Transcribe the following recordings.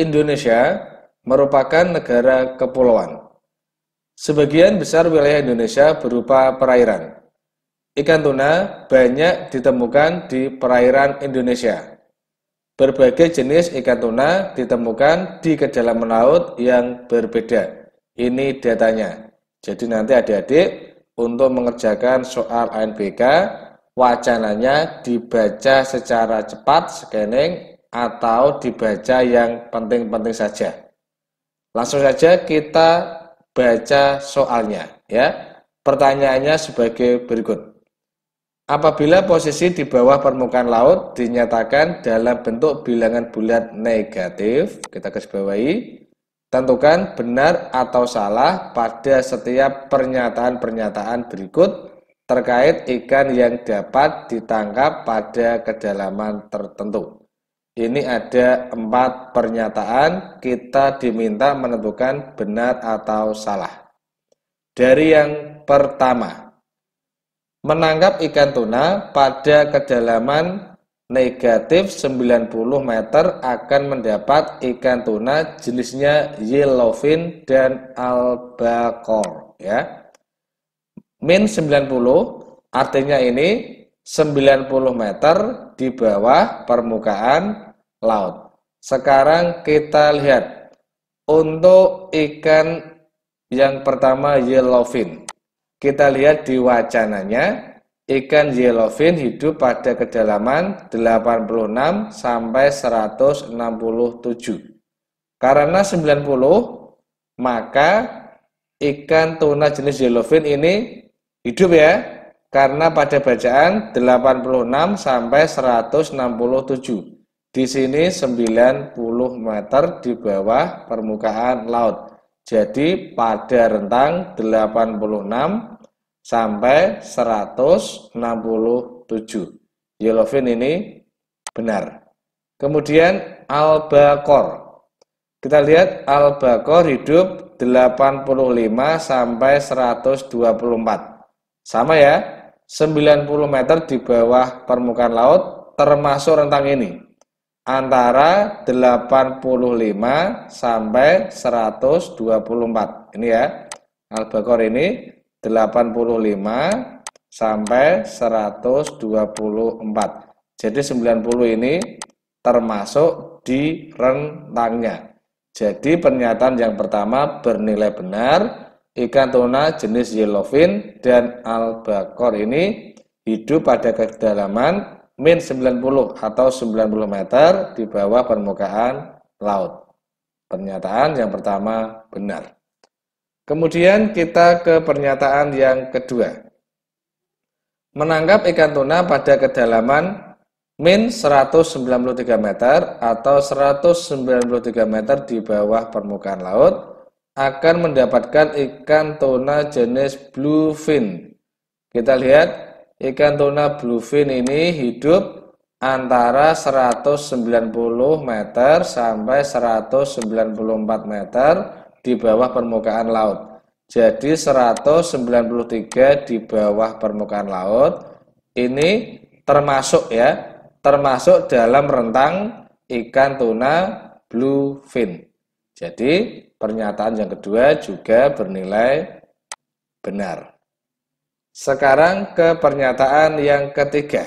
Indonesia merupakan negara kepulauan. Sebagian besar wilayah Indonesia berupa perairan. Ikan tuna banyak ditemukan di perairan Indonesia. Berbagai jenis ikan tuna ditemukan di kedalaman laut yang berbeda. Ini datanya. Jadi nanti adik-adik untuk mengerjakan soal ANBK, wacananya dibaca secara cepat, scanning, atau dibaca yang penting-penting saja. Langsung saja kita baca soalnya, ya. Pertanyaannya sebagai berikut. Apabila posisi di bawah permukaan laut dinyatakan dalam bentuk bilangan bulat negatif, kita garis bawahi, tentukan benar atau salah pada setiap pernyataan-pernyataan berikut terkait ikan yang dapat ditangkap pada kedalaman tertentu. Ini ada 4 pernyataan, kita diminta menentukan benar atau salah. Dari yang pertama, menangkap ikan tuna pada kedalaman negatif 90 meter akan mendapat ikan tuna jenisnya yellowfin dan albacore, ya. Min 90 artinya ini 90 meter di bawah permukaan laut. Sekarang kita lihat untuk ikan yang pertama yellowfin. Kita lihat di wacananya, ikan yellowfin hidup pada kedalaman 86 sampai 167. Karena 90, maka ikan tuna jenis yellowfin ini hidup, ya. Karena pada bacaan 86 sampai 167. Di sini 90 meter di bawah permukaan laut. Jadi pada rentang 86 sampai 167. Yellowfin ini benar. Kemudian albacore. Kita lihat albacore hidup 85 sampai 124. Sama, ya. 90 meter di bawah permukaan laut termasuk rentang ini. Antara 85 sampai 124. Ini, ya. Albacore ini 85 sampai 124. Jadi 90 ini termasuk di rentangnya. Jadi pernyataan yang pertama bernilai benar. Ikan tuna jenis yellowfin dan albacore ini hidup pada kedalaman min 90 atau 90 meter di bawah permukaan laut. Pernyataan yang pertama benar. Kemudian kita ke pernyataan yang kedua. Menangkap ikan tuna pada kedalaman min 193 meter atau 193 meter di bawah permukaan laut akan mendapatkan ikan tuna jenis bluefin. Kita lihat ikan tuna bluefin ini hidup antara 190 meter sampai 194 meter di bawah permukaan laut. Jadi 193 di bawah permukaan laut ini termasuk, ya, termasuk dalam rentang ikan tuna bluefin. Jadi pernyataan yang kedua juga bernilai benar. Sekarang ke pernyataan yang ketiga.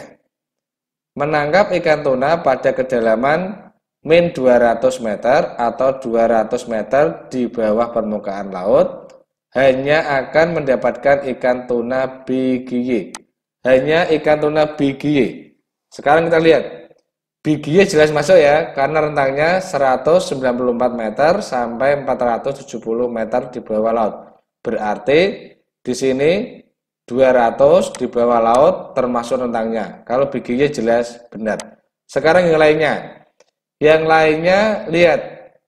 Menangkap ikan tuna pada kedalaman min 200 meter atau 200 meter di bawah permukaan laut hanya akan mendapatkan ikan tuna BGY. Hanya ikan tuna BGY. Sekarang kita lihat. BGY jelas masuk, ya, karena rentangnya 194 meter sampai 470 meter di bawah laut. Berarti di sini 200 di bawah laut termasuk rentangnya. Kalau BGY jelas benar. Sekarang yang lainnya. Yang lainnya lihat,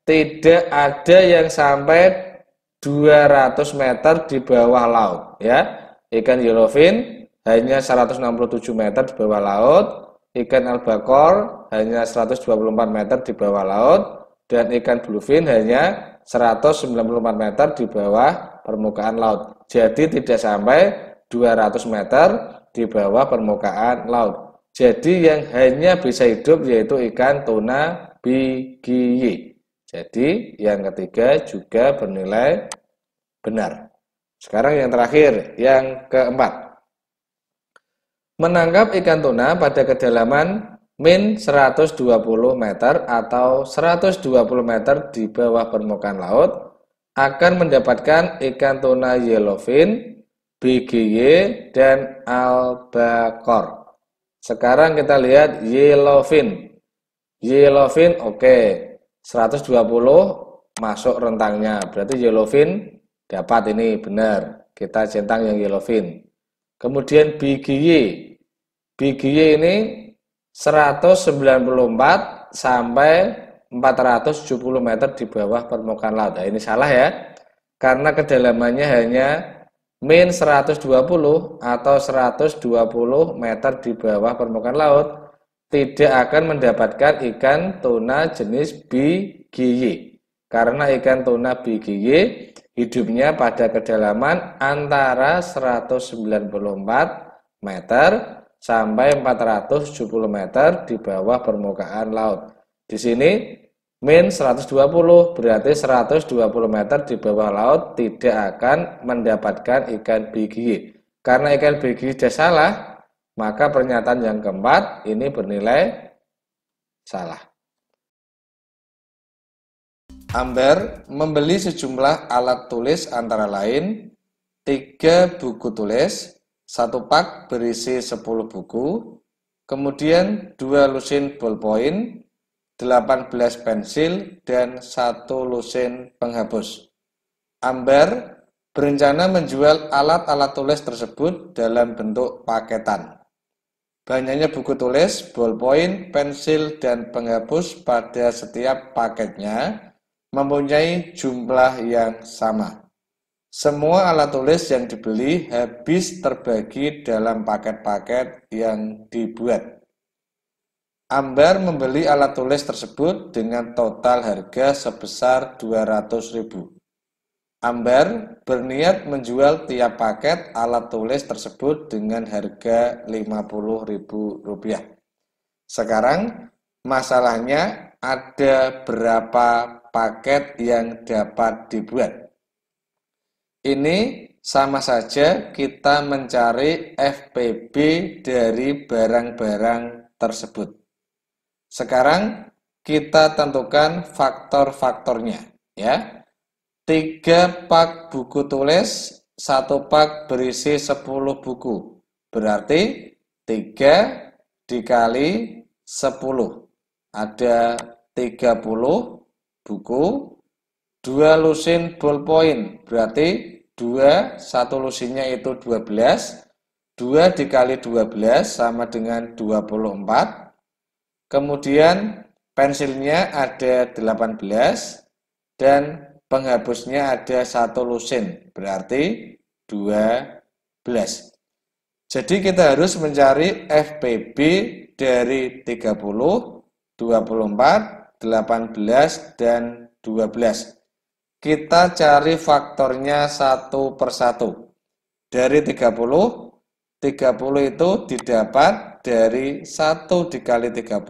tidak ada yang sampai 200 meter di bawah laut, ya. Ikan yellowfin hanya 167 meter di bawah laut. Ikan albacore hanya 124 meter di bawah laut, dan ikan bluefin hanya 194 meter di bawah permukaan laut. Jadi tidak sampai 200 meter di bawah permukaan laut. Jadi yang hanya bisa hidup yaitu ikan tuna BGY. Jadi yang ketiga juga bernilai benar. Sekarang yang terakhir, yang keempat. Menangkap ikan tuna pada kedalaman min 120 meter atau 120 meter di bawah permukaan laut akan mendapatkan ikan tuna yellowfin, BGY, dan albacore. Sekarang kita lihat yellowfin. Yellowfin oke, 120 masuk rentangnya, berarti yellowfin dapat ini benar. Kita centang yang yellowfin. Kemudian BGY. BGY ini 194 sampai 470 meter di bawah permukaan laut. Nah, ini salah ya. Karena kedalamannya hanya min 120 atau 120 meter di bawah permukaan laut, tidak akan mendapatkan ikan tuna jenis BGY. Karena ikan tuna BGY hidupnya pada kedalaman antara 194 meter sampai 470 meter di bawah permukaan laut. Di sini min 120 berarti 120 meter di bawah laut tidak akan mendapatkan ikan BGY. Karena ikan BGY sudah salah, maka pernyataan yang keempat ini bernilai salah. Amber membeli sejumlah alat tulis antara lain 3 buku tulis, 1 pak berisi 10 buku, kemudian 2 lusin ballpoint, 18 pensil, dan 1 lusin penghapus. Amber berencana menjual alat-alat tulis tersebut dalam bentuk paketan. Banyaknya buku tulis, ballpoint, pensil, dan penghapus pada setiap paketnya mempunyai jumlah yang sama. Semua alat tulis yang dibeli habis terbagi dalam paket-paket yang dibuat. Amber membeli alat tulis tersebut dengan total harga sebesar 200.000. Amber berniat menjual tiap paket alat tulis tersebut dengan harga Rp50.000. Sekarang masalahnya ada berapa paket yang dapat dibuat? Ini sama saja kita mencari FPB dari barang-barang tersebut. Sekarang kita tentukan faktor-faktornya ya. 3 pak buku tulis, 1 pak berisi 10 buku. Berarti 3 dikali 10. Ada 30 buku. 2 lusin ballpoint, berarti 2, 1 lusinnya itu 12, 2 dikali 12 sama dengan 24, kemudian pensilnya ada 18, dan penghapusnya ada 1 lusin, berarti 12. Jadi kita harus mencari FPB dari 30, 24, 18, dan 12. Kita cari faktornya satu persatu. Dari 30 itu didapat dari 1 dikali 30,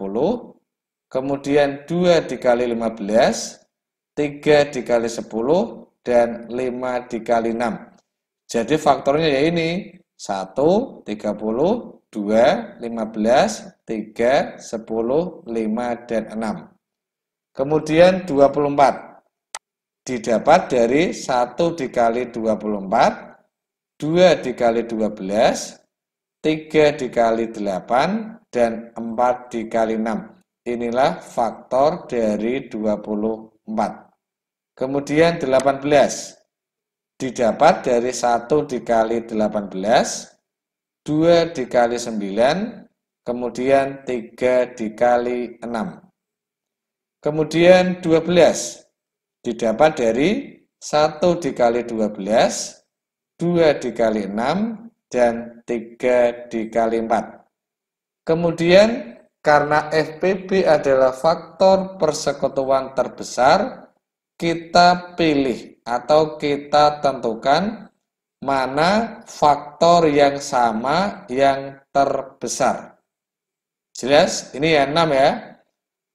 kemudian 2 dikali 15, 3 dikali 10, dan 5 dikali 6. Jadi faktornya ya ini, 1, 30, 2, 15, 3, 10, 5, dan 6. Kemudian 24. Didapat dari 1 dikali 24, 2 dikali 12, 3 dikali 8, dan 4 dikali 6. Inilah faktor dari 24. Kemudian 18. Didapat dari 1 dikali 18, 2 dikali 9, kemudian 3 dikali 6. Kemudian 12. Didapat dari 1 dikali 12, 2 dikali 6, dan 3 dikali 4. Kemudian karena FPB adalah faktor persekutuan terbesar, kita pilih atau kita tentukan mana faktor yang sama yang terbesar. Jelas? Ini ya 6 ya.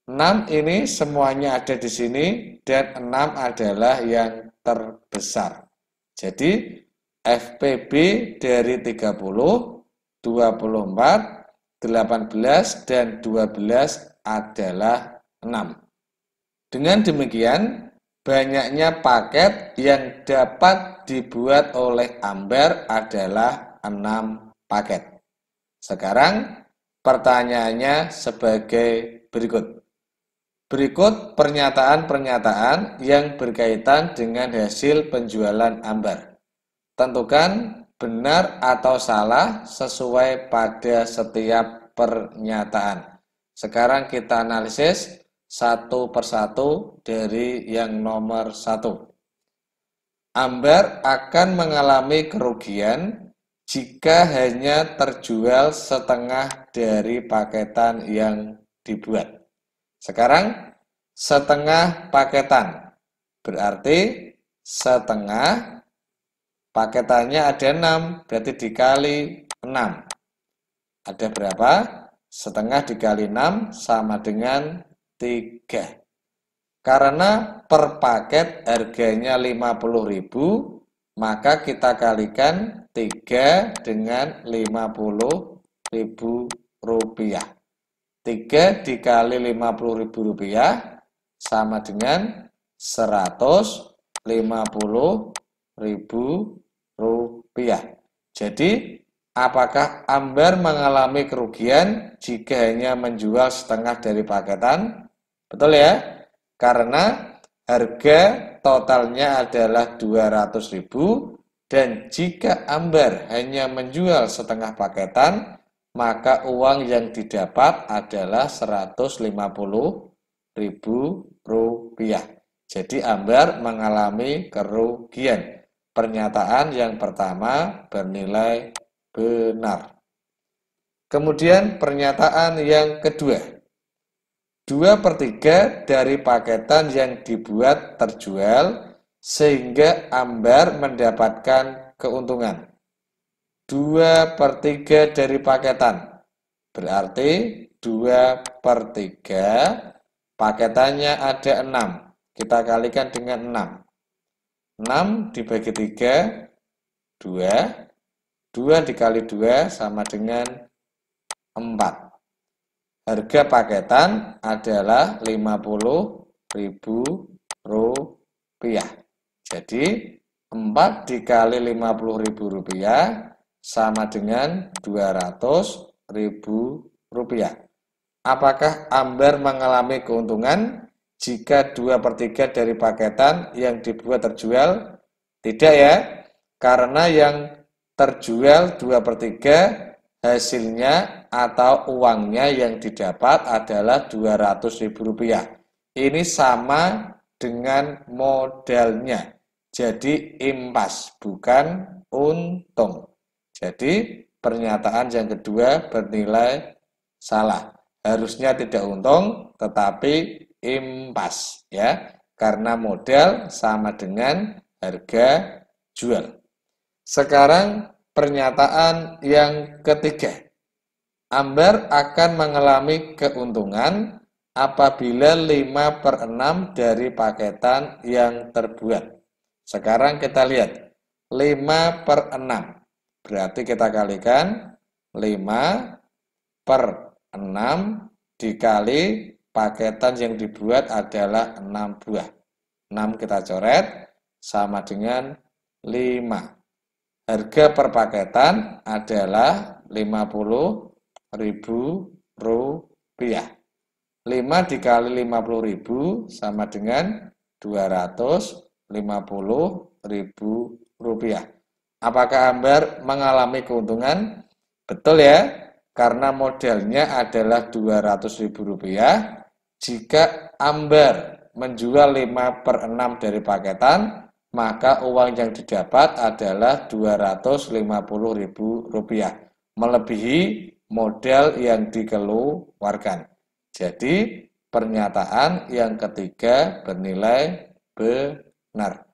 6 ini semuanya ada di sini dan 6 adalah yang terbesar. Jadi FPB dari 30, 24, 18, dan 12 adalah 6. Dengan demikian, banyaknya paket yang dapat dibuat oleh Amber adalah 6 paket. Sekarang pertanyaannya sebagai berikut. Berikut pernyataan-pernyataan yang berkaitan dengan hasil penjualan Amber. Tentukan benar atau salah sesuai pada setiap pernyataan. Sekarang kita analisis satu persatu dari yang nomor 1. Amber akan mengalami kerugian jika hanya terjual setengah dari paketan yang dibuat. Sekarang setengah paketan, berarti setengah paketannya ada 6, berarti dikali 6. Ada berapa? Setengah dikali 6 sama dengan 3. Karena per paket harganya 50.000, maka kita kalikan 3 dengan 50.000 rupiah. 3 dikali 50.000 rupiah sama dengan 150.000 rupiah. Jadi, apakah Amber mengalami kerugian jika hanya menjual setengah dari paketan? Betul ya? Karena harga totalnya adalah 200.000 dan jika Amber hanya menjual setengah paketan, maka uang yang didapat adalah 150.000 rupiah. Jadi Amber mengalami kerugian. Pernyataan yang pertama bernilai benar. Kemudian pernyataan yang kedua. 2/3 dari paketan yang dibuat terjual sehingga Amber mendapatkan keuntungan. 2/3 dari paketan, berarti 2/3 paketannya ada 6, kita kalikan dengan 6. 6 dibagi 3, 2, 2 dikali 2 sama dengan 4. Harga paketan adalah 50.000 rupiah. Jadi 4 dikali 50.000 rupiah sama dengan 200.000 rupiah. Apakah Amber mengalami keuntungan jika 2/3 dari paketan yang dibuat terjual? Tidak ya, karena yang terjual 2/3 hasilnya atau uangnya yang didapat adalah 200.000 rupiah. Ini sama dengan modalnya. Jadi impas, bukan untung. Jadi pernyataan yang kedua bernilai salah. Harusnya tidak untung, tetapi impas ya. Karena modal sama dengan harga jual. Sekarang pernyataan yang ketiga. Amber akan mengalami keuntungan apabila 5/6 dari paketan yang terbuat. Sekarang kita lihat 5/6. Berarti kita kalikan 5/6 dikali paketan yang dibuat adalah 6 buah. 6 kita coret sama dengan 5. Harga per paketan adalah 50.000 rupiah. 5 dikali 50.000 sama dengan 250.000 rupiah. Apakah Amber mengalami keuntungan? Betul ya, karena modalnya adalah 200.000 rupiah. Jika Amber menjual 5/6 dari paketan, maka uang yang didapat adalah 250.000 rupiah, melebihi modal yang dikeluarkan. Jadi, pernyataan yang ketiga bernilai benar.